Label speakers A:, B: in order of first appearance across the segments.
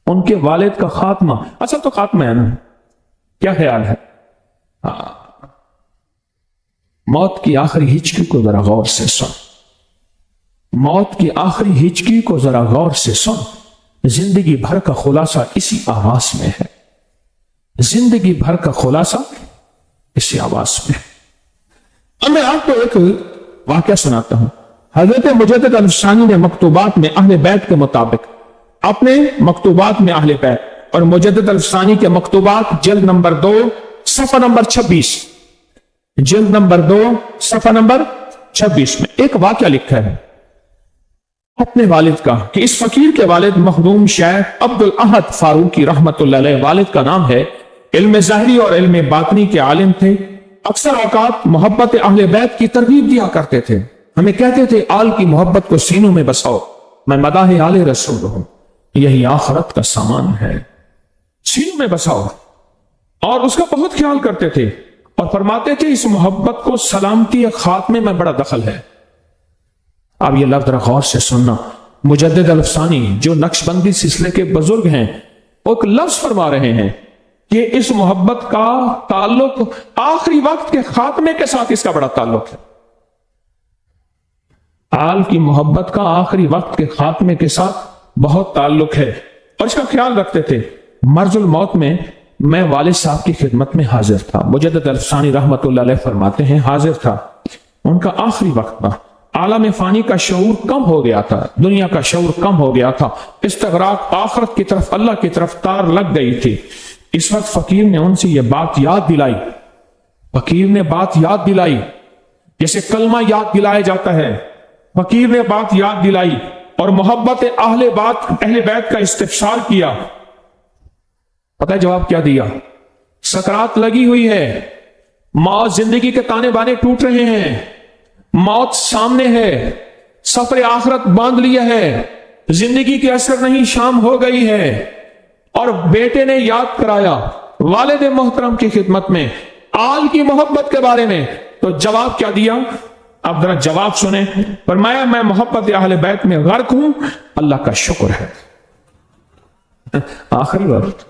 A: ان کے والد کا خاتمہ، اصل تو خاتمہ ہے نا، کیا خیال ہے؟ موت کی آخری ہچکی کو ذرا غور سے سن، موت کی آخری ہچکی کو ذرا غور سے سن، زندگی بھر کا خلاصہ اسی آواز میں ہے، زندگی بھر کا خلاصہ اسی آواز میں ہے۔ اب میں آپ کو ایک واقعہ سناتا ہوں۔ حضرت مجدد الفسانی نے مکتوبات میں اہل بیت کے مطابق اپنے مکتوبات میں اہل بیت اور مجدد الفسانی کے مکتوبات جلد نمبر 2 صفحہ نمبر 26، جلد نمبر 2 صفحہ نمبر 26 میں ایک واقعہ لکھا ہے اپنے والد کا، کہ اس فقیر کے والد مخدوم شیخ عبد الاحد فاروقی رحمت اللہ علیہ، والد کا نام ہے، علم ظاہری اور علم باطنی کے عالم تھے، اکثر اوقات محبت اہل بیت کی ترغیب دیا کرتے تھے، ہمیں کہتے تھے آل کی محبت کو سینوں میں بساؤ، میں مداح آل رسول ہوں، یہی آخرت کا سامان ہے، سینوں میں بساؤ، اور اس کا بہت خیال کرتے تھے اور فرماتے تھے اس محبت کو سلامتی خاتمے میں بڑا دخل ہے۔ اب یہ لفظ غور سے سننا، مجدد الفسانی جو نقشبندی سلسلے کے بزرگ ہیں وہ ایک لفظ فرما رہے ہیں کہ اس محبت کا تعلق آخری وقت کے خاتمے کے ساتھ اس کا بڑا تعلق ہے، آل کی محبت کا آخری وقت کے خاتمے کے ساتھ بہت تعلق ہے، اور اس کا خیال رکھتے تھے۔ مرض الموت میں میں والد صاحب کی خدمت میں حاضر تھا، مجدد الفسانی رحمت اللہ علیہ فرماتے ہیں حاضر تھا، ان کا آخری وقت تھا، عالم فانی کا شعور کم ہو گیا تھا، دنیا کا شعور کم ہو گیا تھا، استغراق آخرت کی طرف، اللہ کی طرف تار لگ گئی تھی۔ اس وقت فقیر نے ان سے یہ بات یاد دلائی، فقیر نے بات یاد دلائی جیسے کلمہ یاد دلایا جاتا ہے، فقیر نے بات یاد دلائی اور محبت اہل بیت کا استفسار کیا۔ پتہ ہے جواب کیا دیا؟ سکرات لگی ہوئی ہے، موت، زندگی کے تانے بانے ٹوٹ رہے ہیں، موت سامنے ہے، سفر آخرت باندھ لیا ہے، زندگی کے اثر نہیں، شام ہو گئی ہے، اور بیٹے نے یاد کرایا والد محترم کی خدمت میں آل کی محبت کے بارے میں، تو جواب کیا دیا؟ اب ذرا جواب سنیں، فرمایا میں محبت اہل بیت میں غرق ہوں، اللہ کا شکر ہے۔ آخری وقت،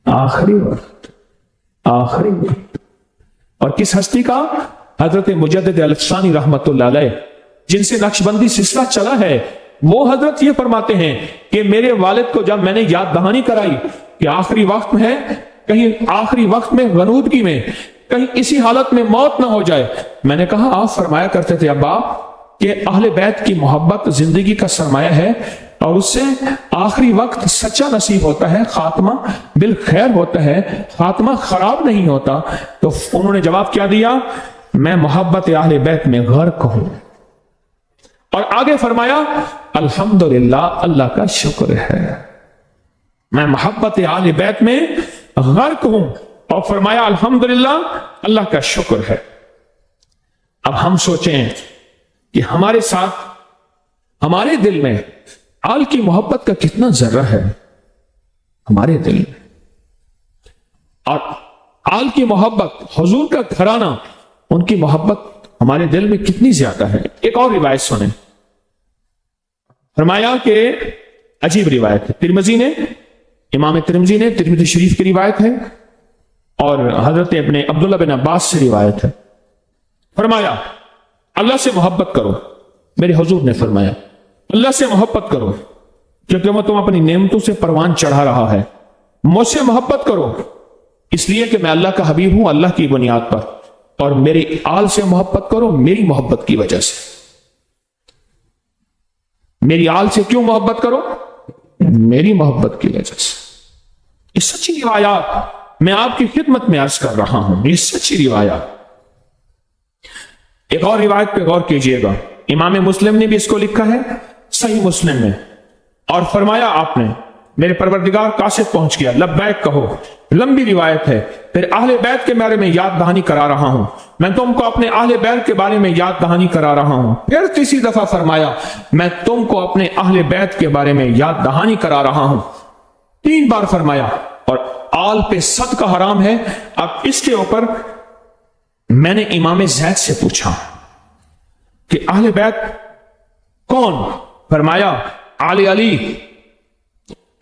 A: آخری وقت، آخری وقت، اور کس ہستی کا؟ حضرت مجدد الفسانی رحمت اللہ علیہ، جن سے نقشبندی سلسلہ چلا ہے، وہ حضرت یہ فرماتے ہیں کہ میرے والد کو جب میں نے یاد دہانی کرائی کہ آخری وقت میں ہے، کہیں آخری وقت میں غنودگی میں، کہیں اسی حالت میں موت نہ ہو جائے، میں نے کہا آپ فرمایا کرتے تھے ابا کہ اہل بیت کی محبت زندگی کا سرمایہ ہے، اور اس سے آخری وقت سچا نصیب ہوتا ہے، خاتمہ بالخیر ہوتا ہے، خاتمہ خراب نہیں ہوتا۔ تو انہوں نے جواب کیا دیا؟ میں محبت اہل بیت میں غرق ہوں، اور آگے فرمایا الحمدللہ، اللہ کا شکر ہے، میں محبت اہل بیت میں غرق ہوں، اور فرمایا الحمدللہ، اللہ کا شکر ہے۔ اب ہم سوچیں کہ ہمارے ساتھ، ہمارے دل میں آل کی محبت کا کتنا ذرہ ہے ہمارے دل میں، اور آل کی محبت، حضور کا گھرانہ، ان کی محبت ہمارے دل میں کتنی زیادہ ہے۔ ایک اور روایت سنیں، فرمایا کہ عجیب روایت ہے، ترمذی نے، امام ترمذی نے، ترمذی شریف کی روایت ہے، اور حضرت ابن عبداللہ بن عباس سے روایت ہے، فرمایا اللہ سے محبت کرو، میرے حضور نے فرمایا اللہ سے محبت کرو کیونکہ وہ تم اپنی نعمتوں سے پروان چڑھا رہا ہے، مجھ سے محبت کرو اس لیے کہ میں اللہ کا حبیب ہوں، اللہ کی بنیاد پر، اور میری آل سے محبت کرو میری محبت کی وجہ سے۔ میری آل سے کیوں محبت کرو؟ میری محبت کی وجہ سے۔ یہ سچی روایات میں آپ کی خدمت میں عرض کر رہا ہوں، یہ سچی روایات۔ ایک اور روایت پہ غور کیجئے گا، امام مسلم نے بھی اس کو لکھا ہے صحیح مسلم میں، اور فرمایا آپ نے میرے پروردگار قاصد پہنچ گیا، لبیک کہو، لمبی روایت ہے۔ پھر اہل بیت کے بارے میں یاد دہانی کرا رہا ہوں، میں تم کو اپنے اہل بیت کے بارے میں یاد دہانی کرا رہا ہوں۔ پھر تیسری دفعہ فرمایا میں تم کو اپنے اہل بیت کے بارے میں یاد دہانی کرا رہا ہوں، 3 بار فرمایا، اور آل پہ صدقہ حرام ہے۔ اب اس کے اوپر میں نے امام زید سے پوچھا کہ اہل بیت کون؟ فرمایا آل علی،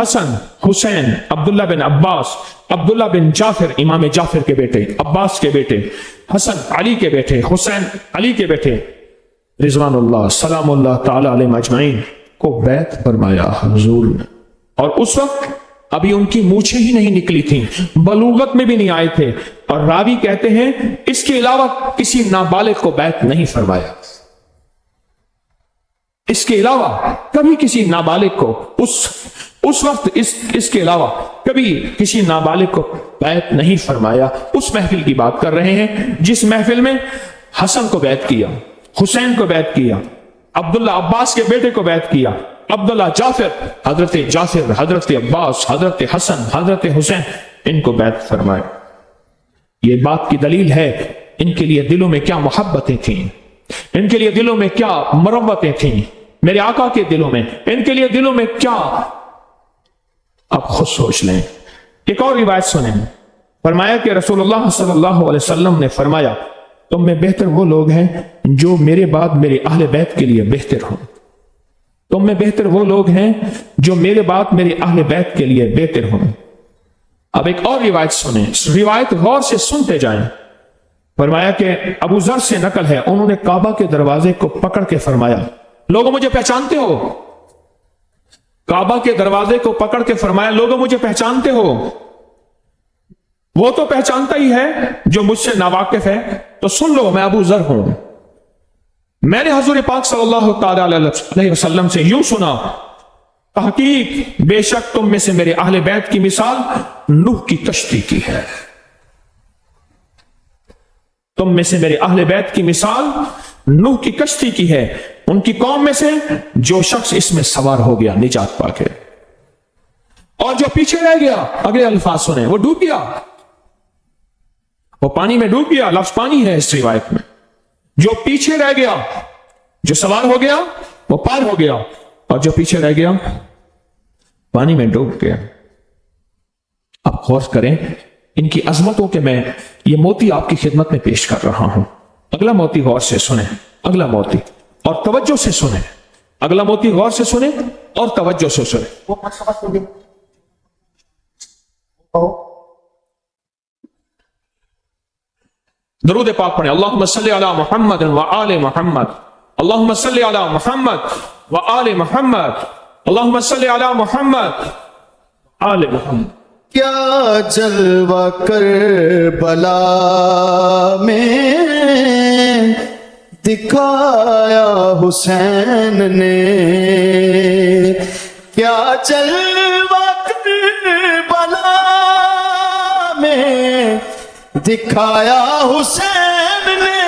A: حسن، حسین، عبداللہ بن عباس، عبداللہ بن جعفر امام جعفر کے بیٹے، عباس کے بیٹے، حسن علی کے بیٹے، حسین علی کے بیٹے، رضوان اللہ سلام اللہ تعالی علیہ اجمعین کو بیعت فرمایا حضور نے۔ اور اس وقت ابھی ان کی مونچھیں ہی نہیں نکلی تھیں، بلوغت میں بھی نہیں آئے تھے، اور راوی کہتے ہیں اس کے علاوہ کسی نابالغ کو بیعت نہیں فرمایا۔ اس کے علاوہ کبھی کسی نابالغ کو اس وقت اس کے علاوہ کبھی کسی نابالغ کو بیعت نہیں فرمایا۔ اس محفل کی بات کر رہے ہیں جس محفل میں حسن کو بیعت کیا، حسین کو بیعت کیا، عبداللہ عباس کے بیٹے کو بیعت کیا، عبداللہ جعفر، جعفر، حضرت عباس، حضرت حسن، حضرت حسین، ان کو بیعت فرمایا۔ یہ بات کی دلیل ہے ان کے لیے دلوں میں کیا محبتیں تھیں، ان کے لیے دلوں میں کیا مروتیں تھیں، میرے آقا کے دلوں میں، ان کے لیے دلوں میں کیا۔ اب خود سوچ لیں۔ ایک اور روایت سنیں، فرمایا کہ رسول اللہ صلی اللہ علیہ وسلم نے فرمایا تم میں بہتر وہ لوگ ہیں جو میرے بعد میرے اہل بیت کے لیے بہتر ہوں۔ تم میں بہتر وہ لوگ ہیں جو میرے بعد میرے اہل بیت کے لیے بہتر ہوں۔ اب ایک اور روایت سنیں، روایت غور سے سنتے جائیں۔ فرمایا کہ ابو ذر سے نقل ہے، انہوں نے کعبہ کے دروازے کو پکڑ کے فرمایا لوگوں مجھے پہچانتے ہو؟ کعبہ کے دروازے کو پکڑ کے فرمایا لوگوں مجھے پہچانتے ہو؟ وہ تو پہچانتا ہی ہے جو مجھ سے ناواقف ہے، تو سن لو میں ابو ذر ہوں۔ میں نے حضور پاک صلی اللہ تعالی علیہ وسلم سے یوں سنا، تحقیق بے شک تم میں سے میرے اہل بیت کی مثال نوح کی کشتی کی ہے۔ تم میں سے میرے اہل بیت کی مثال نوح کی کشتی کی ہے، ان کی قوم میں سے جو شخص اس میں سوار ہو گیا نجات پا کے، اور جو پیچھے رہ گیا، اگلے الفاظ سنیں، وہ ڈوب گیا، وہ پانی میں ڈوب گیا۔ لفظ پانی ہے اس روایت میں۔ جو پیچھے رہ گیا، جو سوار ہو گیا وہ پار ہو گیا، اور جو پیچھے رہ گیا پانی میں ڈوب گیا۔ اب غور کریں ان کی عظمتوں کے، میں یہ موتی آپ کی خدمت میں پیش کر رہا ہوں۔ اگلا موتی غور سے سنیں، اگلا موتی، اور توجہ سے سنیں۔ اگلا موتی غور سے سنیں اور توجہ سے سنیں۔ درود پاک پڑھیں، اللہم صلی علی محمد و آل محمد، اللہم صلی علی محمد و آل محمد، اللہم صلی علی محمد آل محمد۔
B: کیا جلوہ کربلا میں دکھایا حسین نے، کیا جلوہ کربلا میں دکھایا حسین نے،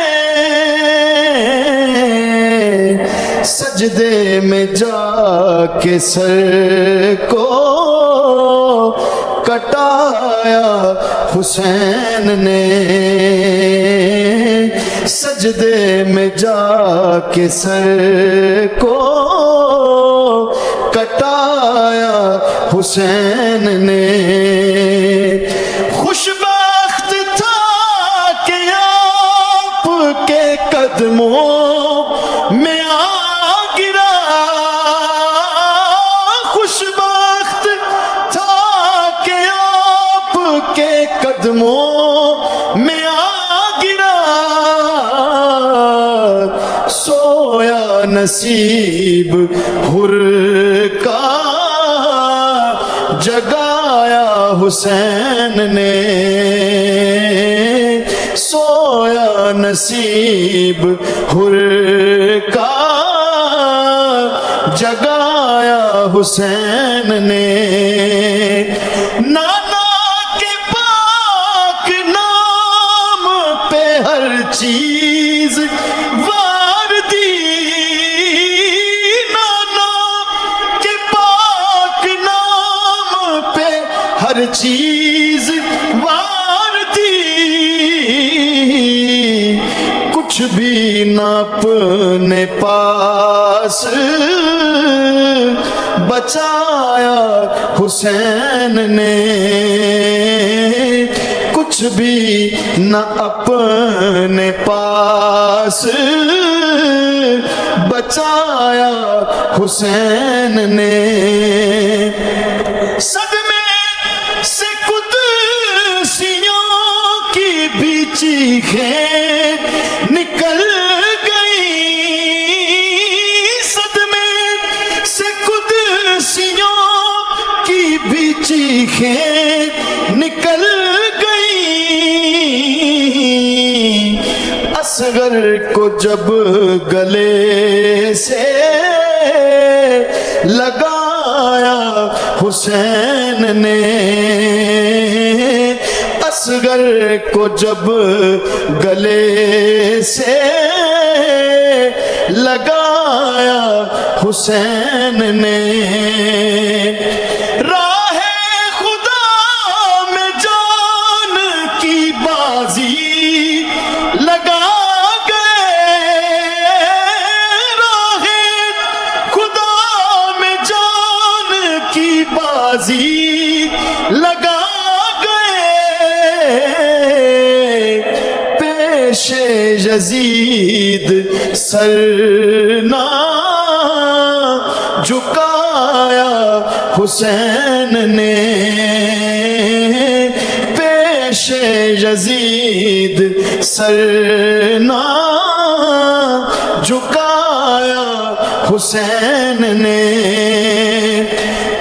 B: سجدے میں جا کے سر کو کٹایا حسین نے، سجدے میں جا کے سر کو کٹایا حسین نے۔ خوشبخت تھا کہ آپ کے قدموں میں آ گرا، خوشبخت تھا کہ آپ کے قدموں میں آ گرا، سویا نصیب حر کا جگایا حسین نے، سویا نصیب حر کا جگایا حسین نے۔ نانا کے پاک نام پہ ہر چیز وار دی، نانا کے پاک نام پہ ہر چیز وار دی، کچھ بھی نہ اپنے پاس بچایا حسین نے، کچھ بھی نہ اپنے پاس بچایا حسین نے۔ صدمے سے قدسیوں کی بھی چیخیں نکل گئی، صدمے سے قدسیوں کی بھی چیخیں نکل گئی، اصغر کو جب گلے سے لگایا حسین نے، اصغر کو جب گلے سے لگایا حسین نے، راہ خدا میں جان کی بازی لگا گئے، راہ خدا میں جان کی بازی لگا پیش یزید سر نہ جھکایا حسین نے، پیش یزید سر نہ جھکایا حسین نے،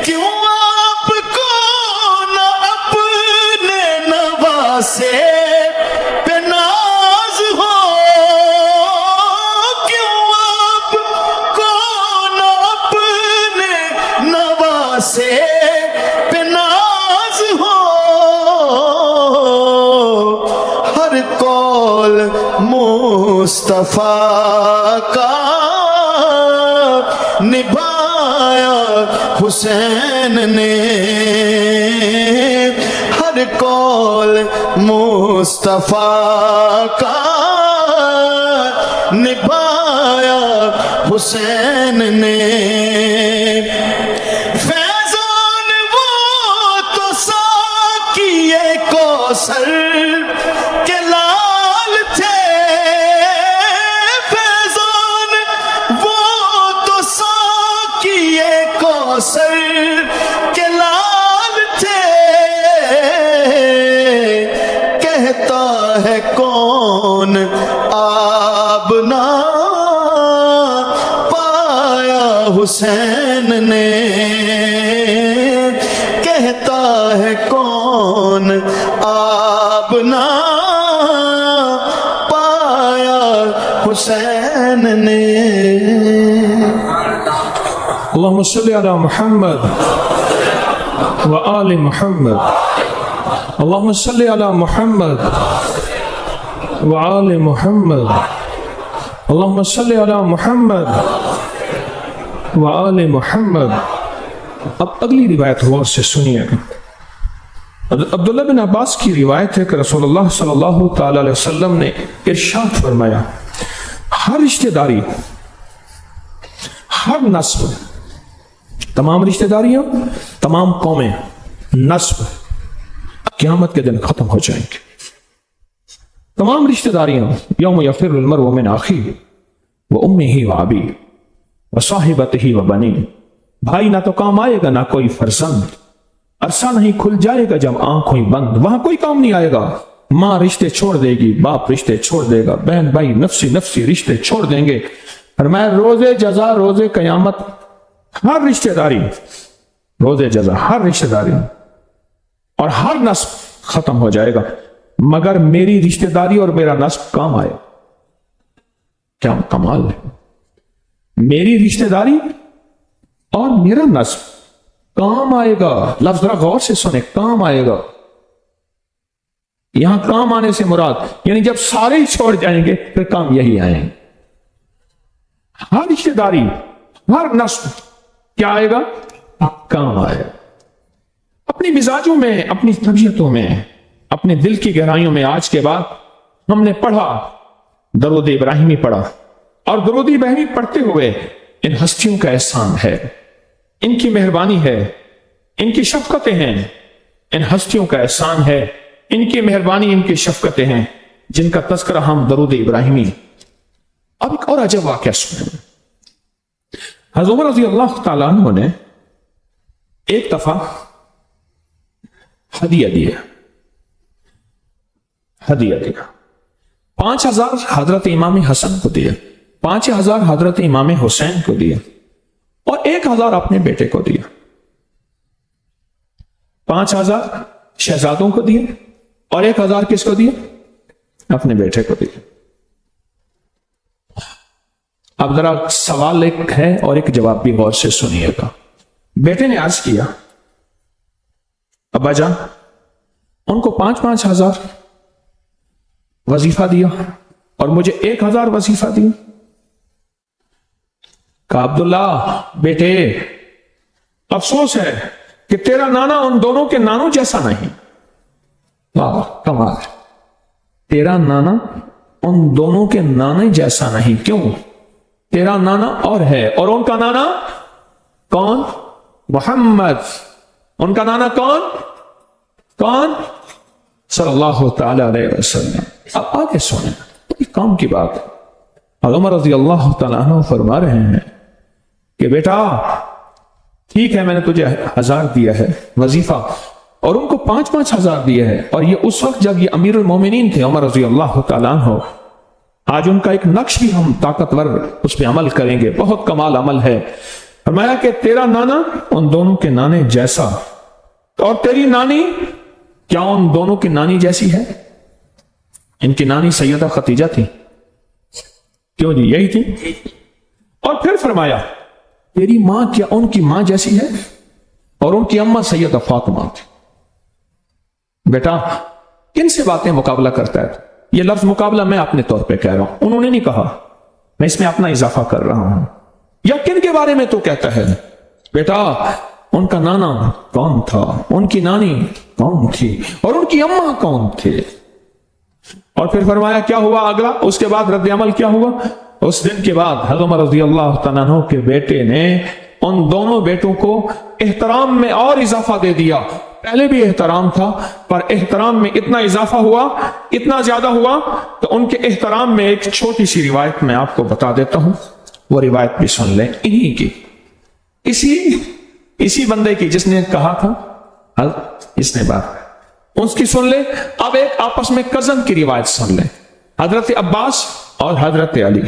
B: کیوں آپ کو نہ اپنے نواسے پہ ناز ہو، کیوں آپ کو نہ اپنے نواسے پہ ناز ہو، ہر قول مصطفیٰ کا نبھایا حسین نے، ہر قول مصطفیٰ کا نبھایا حسین نے، فیضان وہ تو ساقیے کوثر کے لال تھے، فیضان وہ تو ساقیے کوثر کے لال تھے، کہتا ہے کون آب نہ پایا حسین نے، کہتا ہے کون آب نہ پایا حسین نے۔
A: اللهم صل على محمد وآل محمد، اللهم صل على محمد وآل محمد، اللهم صل على محمد وآل محمد۔ اب اگلی روایت غور سے سنیے، عبداللہ بن عباس کی روایت ہے کہ رسول اللہ صلی اللہ تعالی علیہ وسلم نے ارشاد فرمایا، ہر رشتہ داری، ہر نسب، تمام رشتہ داریاں، تمام قومیں، نسب قیامت کے دن ختم ہو جائیں گے، تمام رشتہ داریاں، یوم یفر المرء من اخیہ وامہ وابیہ وصاحبتہ وبنیہ، بھائی نہ تو کام آئے گا نہ کوئی فرزند، عرصہ نہیں کھل جائے گا جب آنکھ ہوئی بند، وہاں کوئی کام نہیں آئے گا، ماں رشتے چھوڑ دے گی، باپ رشتے چھوڑ دے گا، بہن بھائی نفسی نفسی رشتے چھوڑ دیں گے، فرمایا روز جزا، روز قیامت، ہر رشتہ داری، روز جزا، ہر رشتہ داری اور ہر نسب ختم ہو جائے گا مگر میری رشتہ داری اور میرا نسب کام آئے۔ کیا کمال ہے، میری رشتہ داری اور میرا نسب کام آئے گا، لفظ ذرا غور سے سنیں، کام آئے گا، یہاں کام آنے سے مراد یعنی جب سارے ہی چھوڑ جائیں گے پھر کام یہی آئیں گے، ہر رشتہ داری، ہر نسب کیا آئے گا، کام آئے گا۔ اپنی مزاجوں میں، اپنی طبیعتوں میں، اپنے دل کی گہرائیوں میں آج کے بعد ہم نے پڑھا، درود ابراہیمی پڑھا، اور درود ابراہیمی پڑھتے ہوئے ان ہستیوں کا احسان ہے، ان کی مہربانی ہے، ان کی شفقتیں ہیں، ان ہستیوں کا احسان ہے، ان کی مہربانی، ان کی شفقتیں ہیں جن کا تذکرہ ہم درود ابراہیمی۔ اب ایک اور عجب واقعہ سنیں، حضرت عمر رضی اللہ تعالیٰ عنہ نے ایک دفعہ ہدیہ دیا 5,000 حضرت امام حسن کو دیا, 5,000 حضرت امام حسین کو دیا, اور 1,000 اپنے بیٹے کو دیا. 5,000 شہزادوں کو دیا اور 1,000 کس کو دیا؟ اپنے بیٹے کو دیا. اب ذرا سوال ایک ہے اور ایک جواب بھی غور سے سنیے گا. بیٹے نے عرض کیا, ابا جان ان کو 5,000 وظیفہ دیا اور مجھے 1,000 وظیفہ دیا. کہا عبداللہ بیٹے, افسوس ہے کہ تیرا نانا ان دونوں کے نانوں جیسا نہیں. واہ کمال ہے, تیرا نانا ان دونوں کے نانے جیسا نہیں. کیوں؟ تیرا نانا اور ہے, اور ان کا نانا کون؟ محمد. ان کا نانا کون؟ صلی اللہ تعالی علیہ وسلم. اب آگے سنیں, یہ کام کی بات ہے. عمر رضی اللہ تعالیٰ عنہ فرما رہے ہیں کہ بیٹا ٹھیک ہے, میں نے تجھے 1,000 دیا ہے وظیفہ, اور ان کو 5,000 دیا ہے, اور یہ اس وقت جب یہ امیر المومنین تھے عمر رضی اللہ تعالیٰ عنہ. آج ان کا ایک نقش بھی ہم طاقتور اس پہ عمل کریں گے, بہت کمال عمل ہے. فرمایا کہ تیرا نانا ان دونوں کے نانے جیسا, اور تیری نانی کیا ان دونوں کی نانی جیسی ہے؟ ان کی نانی سیدہ خدیجہ تھی. کیوں جی, یہی تھی. اور پھر فرمایا تیری ماں کیا ان کی ماں جیسی ہے؟ اور ان کی اماں سیدہ فاطمہ تھی. بیٹا کن سے باتیں مقابلہ کرتا ہے؟ یہ لفظ مقابلہ میں اپنے طور پہ کہہ رہا ہوں, انہوں نے نہیں کہا, میں اس میں اپنا اضافہ کر رہا ہوں. یا کن کے بارے میں تو کہتا ہے؟ بیٹا ان کا نانا کون تھا, ان کی نانی کون تھی, اور ان کی اماں کون تھے. اور پھر فرمایا کیا ہوا اگلا, اس کے بعد رد عمل کیا ہوا؟ اس دن کے بعد حضرت عمر رضی اللہ تعالیٰ عنہ کے بیٹے نے ان دونوں بیٹوں کو احترام میں اور اضافہ دے دیا. پہلے بھی احترام تھا, پر احترام میں اتنا اضافہ ہوا, اتنا زیادہ ہوا, تو ان کے احترام میں ایک چھوٹی سی روایت میں آپ کو بتا دیتا ہوں. وہ روایت بھی سن لیں, انہی کی, اسی بندے کی جس نے کہا تھا اس نے بات, اس کی سن لیں. اب ایک آپس میں کزن کی روایت سن لیں, حضرت عباس اور حضرت علی.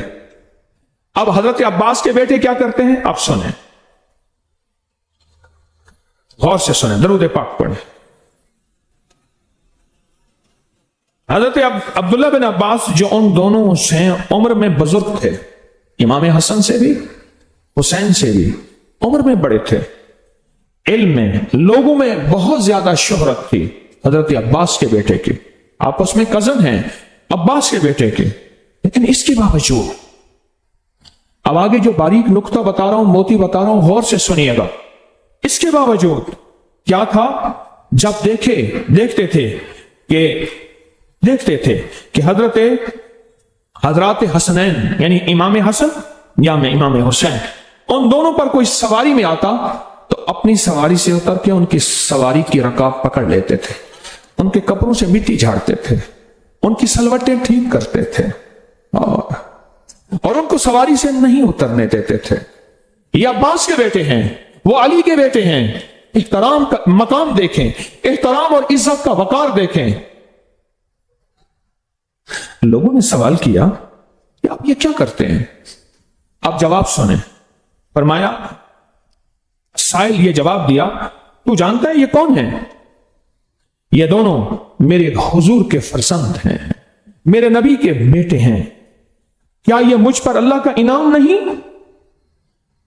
A: اب حضرت عباس کے بیٹے کیا کرتے ہیں, اب سنیں, غور سے سنیں, درود پاک پڑھیں. حضرت عبداللہ بن عباس جو ان دونوں سے عمر میں بزرگ تھے, امام حسن سے بھی حسین سے بھی عمر میں بڑے تھے, علم میں لوگوں میں بہت زیادہ شہرت تھی حضرت عباس کے بیٹے کی. آپس میں کزن ہیں عباس کے بیٹے کے, لیکن اس کے باوجود اب آگے جو باریک نقطہ بتا رہا ہوں, موتی بتا رہا ہوں, غور سے سنیے گا. اس کے باوجود کیا تھا, جب دیکھتے تھے کہ حضرات حسنین یعنی امام حسن یا میں امام حسین, ان دونوں پر کوئی سواری میں آتا تو اپنی سواری سے اتر کے ان کی سواری کی رکاب پکڑ لیتے تھے, ان کے کپڑوں سے مٹی جھاڑتے تھے, ان کی سلوٹیں ٹھیک کرتے تھے, اور ان کو سواری سے نہیں اترنے دیتے تھے. یہ عباس کے بیٹے ہیں, وہ علی کے بیٹے ہیں. احترام کا مقام دیکھیں, احترام اور عزت کا وقار دیکھیں. لوگوں نے سوال کیا کہ آپ یہ کیا کرتے ہیں؟ آپ جواب سنیں. فرمایا, سائل یہ جواب دیا, تو جانتا ہے یہ کون ہے؟ یہ دونوں میرے حضور کے فرزند ہیں, میرے نبی کے بیٹے ہیں. کیا یہ مجھ پر اللہ کا انعام نہیں؟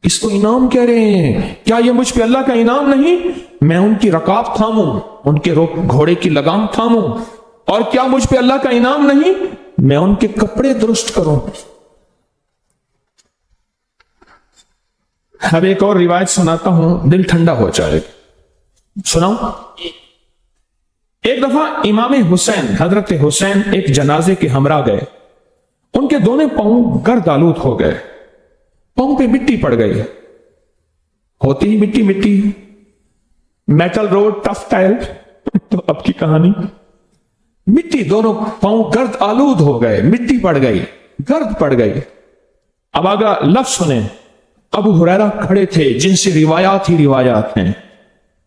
A: اس کو انعام کہہ رہے ہیں. کیا یہ مجھ پہ اللہ کا انعام نہیں؟ میں ان کی رکاب تھاموں, ان کے گھوڑے کی لگام تھاموں. اور کیا مجھ پہ اللہ کا انعام نہیں؟ میں ان کے کپڑے درست کروں. اب ایک اور روایت سناتا ہوں, دل ٹھنڈا ہو جائے. سناؤں. ایک دفعہ امام حسین, حضرت حسین ایک جنازے کے ہمراہ گئے. ان کے دونوں پاؤں گرد آلود ہو گئے, پاؤں پہ مٹی پڑ گئی. ہوتی ہی مٹی, میٹل روڈ, ٹف ٹائل, تو اب کی کہانی. مٹی, دونوں پاؤں گرد آلود ہو گئے, مٹی پڑ گئی, گرد پڑ گئی. اب آگا لفظ سنیں. ابو ہریرہ کھڑے تھے جن سے روایات ہی روایات ہیں.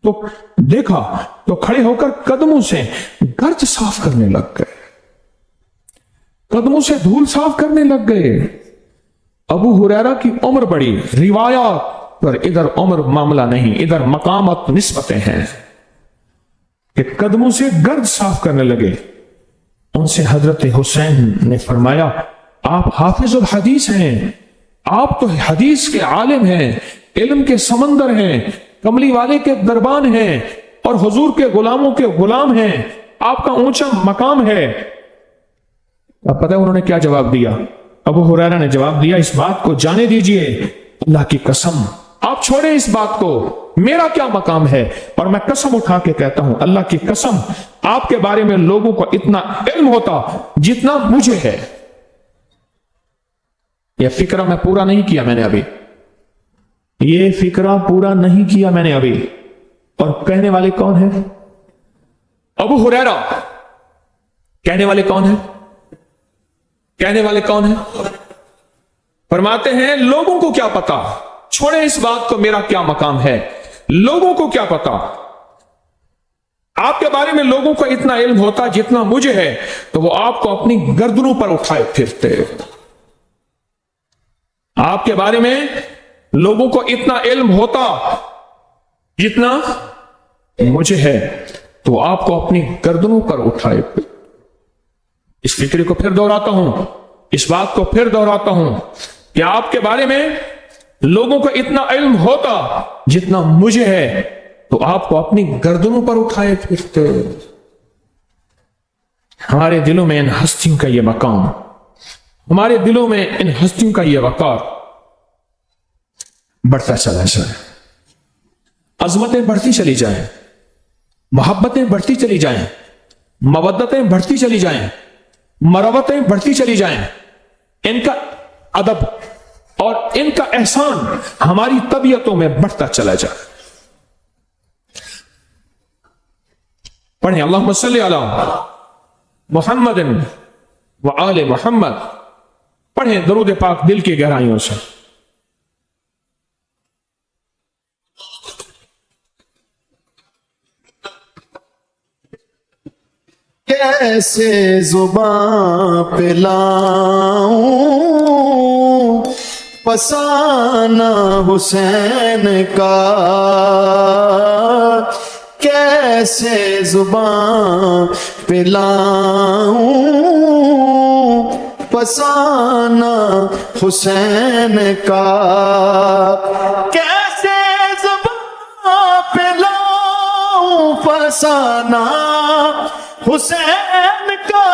A: تو دیکھا تو کھڑے ہو کر قدموں سے گرد صاف کرنے لگ گئے، قدموں سے دھول صاف کرنے لگ گئے۔ ابو ہریرہ کی عمر بڑی، روایات پر ادھر عمر معاملہ نہیں، ادھر مقامات نسبتیں ہیں کہ قدموں سے گرد صاف کرنے لگے۔ ان سے حضرت حسین نے فرمایا آپ حافظ الحدیث ہیں، آپ تو حدیث کے عالم ہیں، علم کے سمندر ہیں، کملی والے کے دربان ہیں اور حضور کے غلاموں کے غلام ہیں، آپ کا اونچا مقام ہے۔ اب پتہ ہے انہوں نے کیا جواب دیا؟ ابو ہریرہ نے جواب دیا اس بات کو جانے دیجئے، اللہ کی قسم آپ چھوڑیں اس بات کو، میرا کیا مقام ہے، اور میں قسم اٹھا کے کہتا ہوں اللہ کی قسم آپ کے بارے میں لوگوں کو اتنا علم ہوتا جتنا مجھے ہے۔ یہ فکرہ میں پورا نہیں کیا میں نے ابھی، یہ فکرہ پورا نہیں کیا میں نے ابھی، اور کہنے والے کون ہیں؟ ابو ہریرہ۔ کہنے والے کون ہیں؟ کہنے والے کون ہیں؟ فرماتے ہیں لوگوں کو کیا پتا، چھوڑیں اس بات کو میرا کیا مقام ہے، لوگوں کو کیا پتا، آپ کے بارے میں لوگوں کو اتنا علم ہوتا جتنا مجھے ہے تو وہ آپ کو اپنی گردنوں پر اٹھائے پھرتے۔ آپ کے بارے میں لوگوں کو اتنا علم ہوتا جتنا مجھے ہے تو آپ کو اپنی گردنوں پر اٹھائے پھرتے۔ اس فکر کو پھر دہراتا ہوں، اس بات کو پھر دہراتا ہوں کہ آپ کے بارے میں لوگوں کو اتنا علم ہوتا جتنا مجھے ہے تو آپ کو اپنی گردنوں پر اٹھائے پھرتے۔ ہمارے دلوں میں ان ہستیوں کا یہ مقام، ہمارے دلوں میں ان ہستیوں کا یہ وقار بڑھتا چلا جائے، عظمتیں بڑھتی چلی جائیں، محبتیں بڑھتی چلی جائیں، مودتیں بڑھتی چلی جائیں، مروتیں بڑھتی چلی جائیں، ان کا ادب اور ان کا احسان ہماری طبیعتوں میں بڑھتا چلا جائے۔ پڑھیں اللہم صلی علی محمد وآل محمد، پڑھیں درود پاک دل کی گہرائیوں سے۔
B: کیسے زباں پہ لاؤں فسانہ حسین کا، کیسے زباں پہ لاؤں فسانہ حسین کا، کیسے زباں پہ لاؤں فسانہ حسین کا،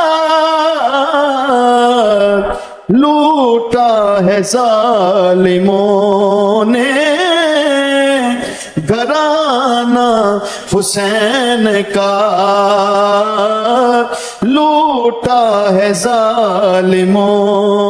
B: لوٹا ہے ظالموں نے گھرانہ حسین کا، لوٹا ہے ظالموں